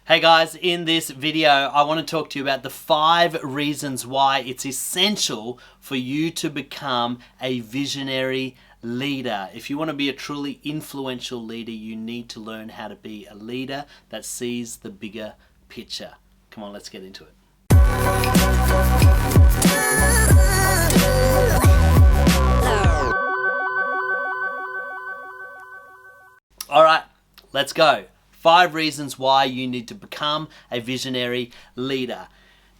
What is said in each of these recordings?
Hey guys, in this video I want to talk to you about the 5 reasons why it's essential for you to become a visionary leader. If you want to be a truly influential leader, you need to learn how to be a leader that sees the bigger picture. Come on, let's get into it. Alright, let's go. 5 reasons why you need to become a visionary leader.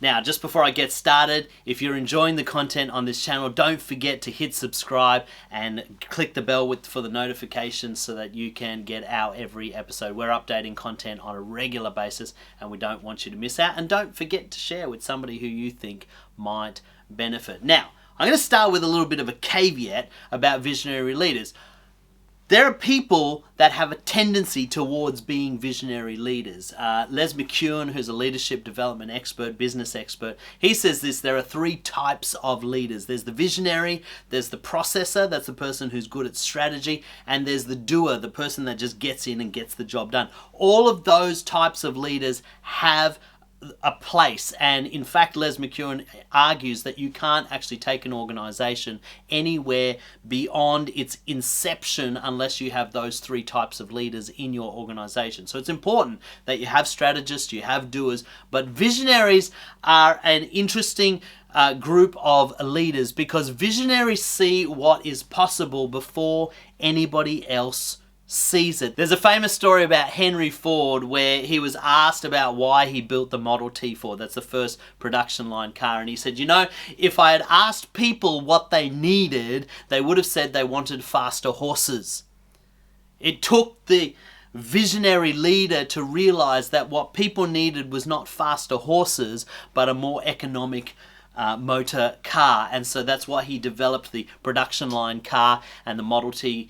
Now, just before I get started, if you're enjoying the content on this channel, don't forget to hit subscribe and click the bell for the notifications so that you can get our every episode. We're updating content on a regular basis and we don't want you to miss out. And don't forget to share with somebody who you think might benefit. Now, I'm going to start with a little bit of a caveat about visionary leaders. There are people that have a tendency towards being visionary leaders. Les McKeown, who's a leadership development expert, business expert, he says this: there are 3 types of leaders. There's the visionary, there's the processor, that's the person who's good at strategy, and there's the doer, the person that just gets in and gets the job done. All of those types of leaders have a place, and in fact Les McKeown argues that you can't actually take an organization anywhere beyond its inception unless you have those 3 types of leaders in your organization. So it's important that you have strategists, you have doers, but visionaries are an interesting group of leaders because visionaries see what is possible before anybody else sees it. There's a famous story about Henry Ford where he was asked about why he built the Model T Ford. That's the first production line car. And he said, you know, if I had asked people what they needed, they would have said they wanted faster horses. It took the visionary leader to realize that what people needed was not faster horses, but a more economic motor car. And so that's why he developed the production line car, and the Model T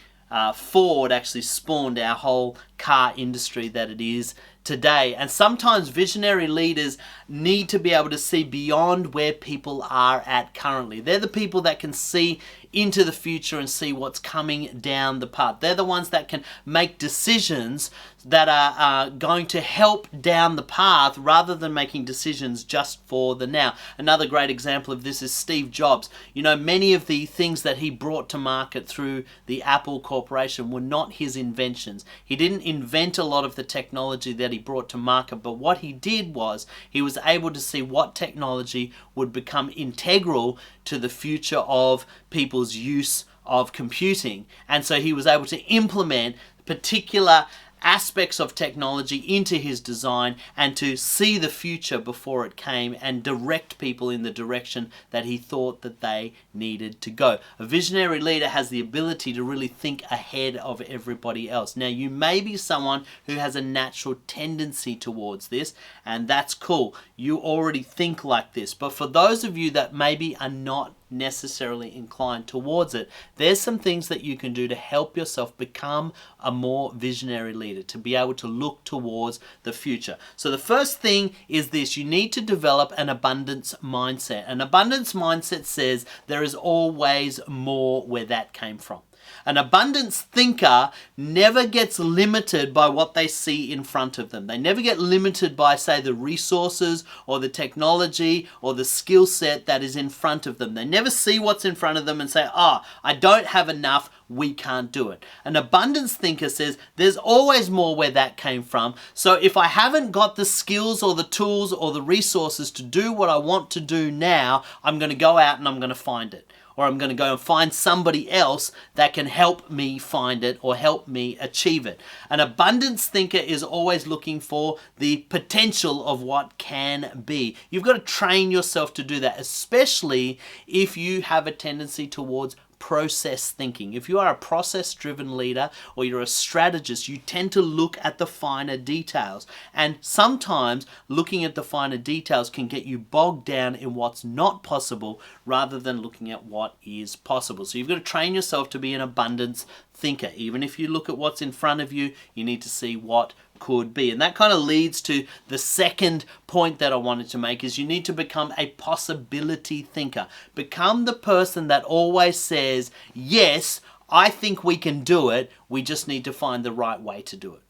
Ford actually spawned our whole car industry that it is today. And sometimes visionary leaders need to be able to see beyond where people are at currently. They're the people that can see into the future and see what's coming down the path. They're the ones that can make decisions that are going to help down the path rather than making decisions just for the now. Another great example of this is Steve Jobs. You know, many of the things that he brought to market through the Apple Corporation were not his inventions. He didn't invent a lot of the technology that he brought to market, but what he did was he was able to see what technology would become integral to the future of people's use of computing. And so he was able to implement particular aspects of technology into his design and to see the future before it came and direct people in the direction that he thought that they needed to go. A visionary leader has the ability to really think ahead of everybody else. Now, you may be someone who has a natural tendency towards this, and that's cool. You already think like this. But for those of you that maybe are not necessarily inclined towards it, there's some things that you can do to help yourself become a more visionary leader, to be able to look towards the future. So the first thing is this: you need to develop an abundance mindset. An abundance mindset says there is always more where that came from. An abundance thinker never gets limited by what they see in front of them. They never get limited by, say, the resources or the technology or the skill set that is in front of them. They never see what's in front of them and say, I don't have enough, we can't do it. An abundance thinker says there's always more where that came from. So if I haven't got the skills or the tools or the resources to do what I want to do now, I'm going to go out and I'm going to find it. Or I'm going to go and find somebody else that can help me find it or help me achieve it. An abundance thinker is always looking for the potential of what can be. You've got to train yourself to do that, especially if you have a tendency towards process thinking. If you are a process-driven leader or you're a strategist, you tend to look at the finer details. And sometimes looking at the finer details can get you bogged down in what's not possible rather than looking at what is possible. So you've got to train yourself to be an abundance thinker. Even if you look at what's in front of you, you need to see what could be. And that kind of leads to the second point that I wanted to make, is you need to become a possibility thinker. Become the person that always says, yes, I think we can do it. We just need to find the right way to do it.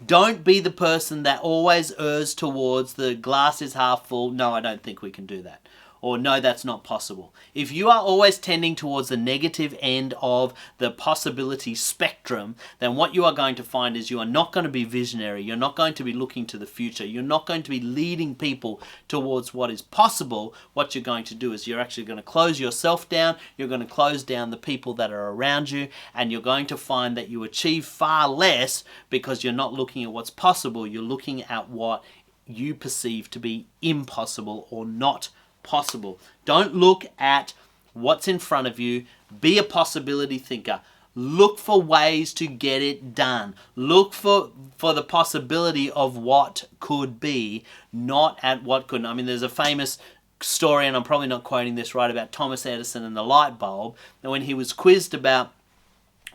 Don't be the person that always errs towards the glass is half full. No, I don't think we can do that. Or no, that's not possible. If you are always tending towards the negative end of the possibility spectrum, then what you are going to find is you are not going to be visionary. You're not going to be looking to the future. You're not going to be leading people towards what is possible. What you're going to do is you're actually going to close yourself down. You're going to close down the people that are around you, and you're going to find that you achieve far less because you're not looking at what's possible. You're looking at what you perceive to be impossible or not possible. Don't look at what's in front of you. Be a possibility thinker. Look for ways to get it done. Look for the possibility of what could be, not at what couldn't. I mean, there's a famous story, and I'm probably not quoting this right, about Thomas Edison and the light bulb. And when he was quizzed about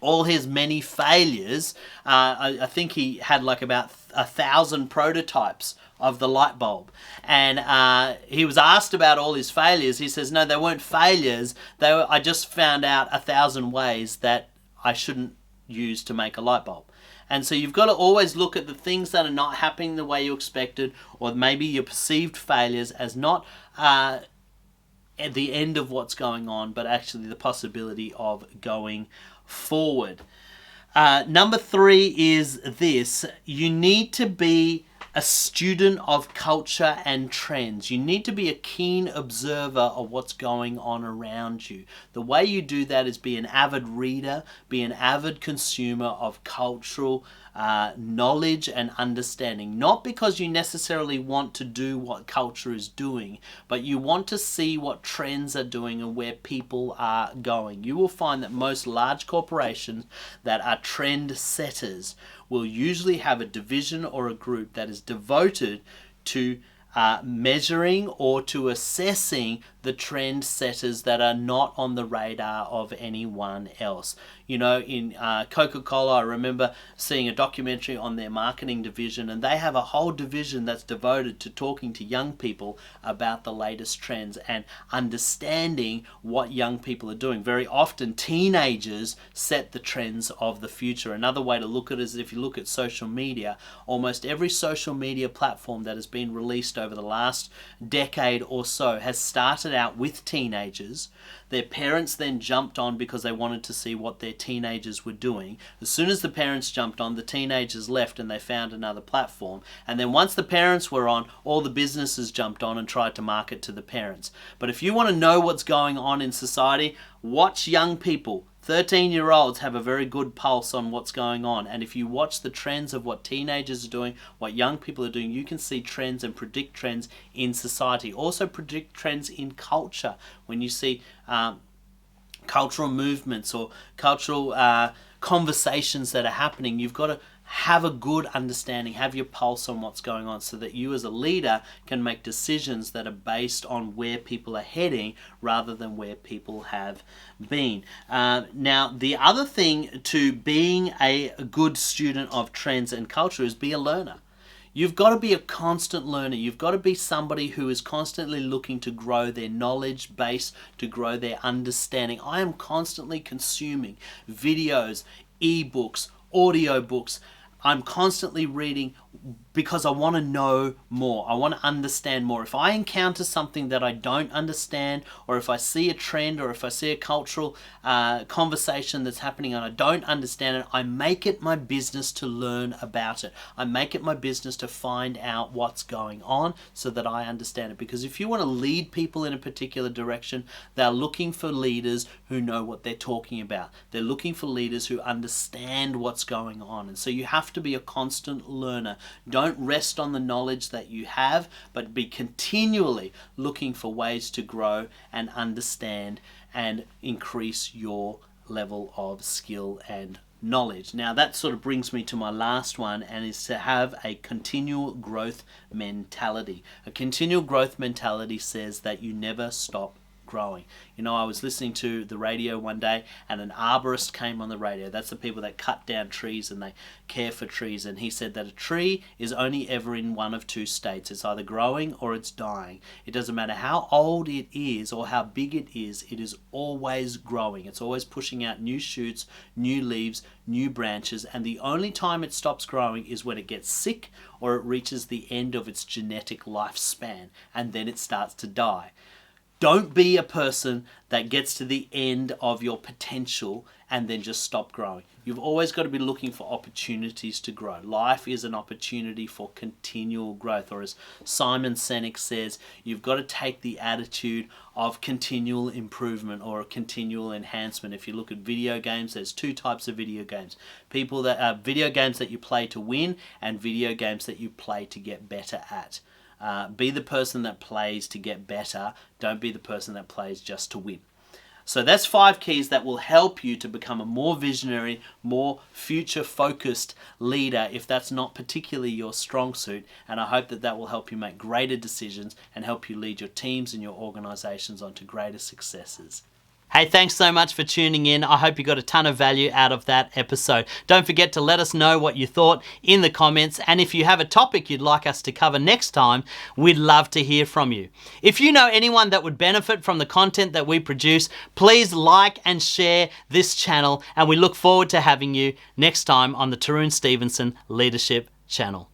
all his many failures, I think he had like about 1,000 prototypes of the light bulb, and he was asked about all his failures. He says, no, they weren't failures, I just found out 1,000 ways that I shouldn't use to make a light bulb. And so you've got to always look at the things that are not happening the way you expected, or maybe your perceived failures, as not at the end of what's going on, but actually the possibility of going forward. Number 3 is this: you need to be a student of culture and trends. You need to be a keen observer of what's going on around you. The way you do that is be an avid reader, be an avid consumer of cultural knowledge and understanding. Not because you necessarily want to do what culture is doing, but you want to see what trends are doing and where people are going. You will find that most large corporations that are trend setters will usually have a division or a group that is devoted to measuring or to assessing the trend setters that are not on the radar of anyone else. You know, in Coca-Cola, I remember seeing a documentary on their marketing division, and they have a whole division that's devoted to talking to young people about the latest trends and understanding what young people are doing. Very often, teenagers set the trends of the future. Another way to look at it is if you look at social media, almost every social media platform that has been released over the last decade or so has started out with teenagers. Their parents then jumped on because they wanted to see what their teenagers were doing. As soon as the parents jumped on, the teenagers left and they found another platform. And then once the parents were on, all the businesses jumped on and tried to market to the parents. But if you want to know what's going on in society, watch young people. 13-year-olds have a very good pulse on what's going on, and if you watch the trends of what teenagers are doing, what young people are doing, you can see trends and predict trends in society. Also predict trends in culture. When you see cultural movements or cultural conversations that are happening, you've got to have a good understanding, have your pulse on what's going on, so that you as a leader can make decisions that are based on where people are heading rather than where people have been. Now, the other thing to being a good student of trends and culture is be a learner. You've got to be a constant learner. You've got to be somebody who is constantly looking to grow their knowledge base, to grow their understanding. I am constantly consuming videos, ebooks, audiobooks. I'm constantly reading because I want to know more. I want to understand more. If I encounter something that I don't understand, or if I see a trend, or if I see a cultural conversation that's happening and I don't understand it, I make it my business to learn about it. I make it my business to find out what's going on so that I understand it. Because if you want to lead people in a particular direction, they're looking for leaders who know what they're talking about. They're looking for leaders who understand what's going on. And so you have to be a constant learner. Don't rest on the knowledge that you have, but be continually looking for ways to grow and understand and increase your level of skill and knowledge. Now that sort of brings me to my last one, and is to have a continual growth mentality. A continual growth mentality says that you never stop growing. You know, I was listening to the radio one day and an arborist came on the radio. That's the people that cut down trees and they care for trees. And he said that a tree is only ever in one of two states. It's either growing or it's dying. It doesn't matter how old it is or how big it is always growing. It's always pushing out new shoots, new leaves, new branches. And the only time it stops growing is when it gets sick or it reaches the end of its genetic lifespan, and then it starts to die. Don't be a person that gets to the end of your potential and then just stop growing. You've always got to be looking for opportunities to grow. Life is an opportunity for continual growth, or as Simon Sinek says, you've got to take the attitude of continual improvement or continual enhancement. If you look at video games, there's two types of video games. Video games that you play to win and video games that you play to get better at. Be the person that plays to get better. Don't be the person that plays just to win. So that's 5 keys that will help you to become a more visionary, more future-focused leader if that's not particularly your strong suit. And I hope that that will help you make greater decisions and help you lead your teams and your organizations onto greater successes. Hey, thanks so much for tuning in. I hope you got a ton of value out of that episode. Don't forget to let us know what you thought in the comments. And if you have a topic you'd like us to cover next time, we'd love to hear from you. If you know anyone that would benefit from the content that we produce, please like and share this channel. And we look forward to having you next time on the Tarun Stevenson Leadership Channel.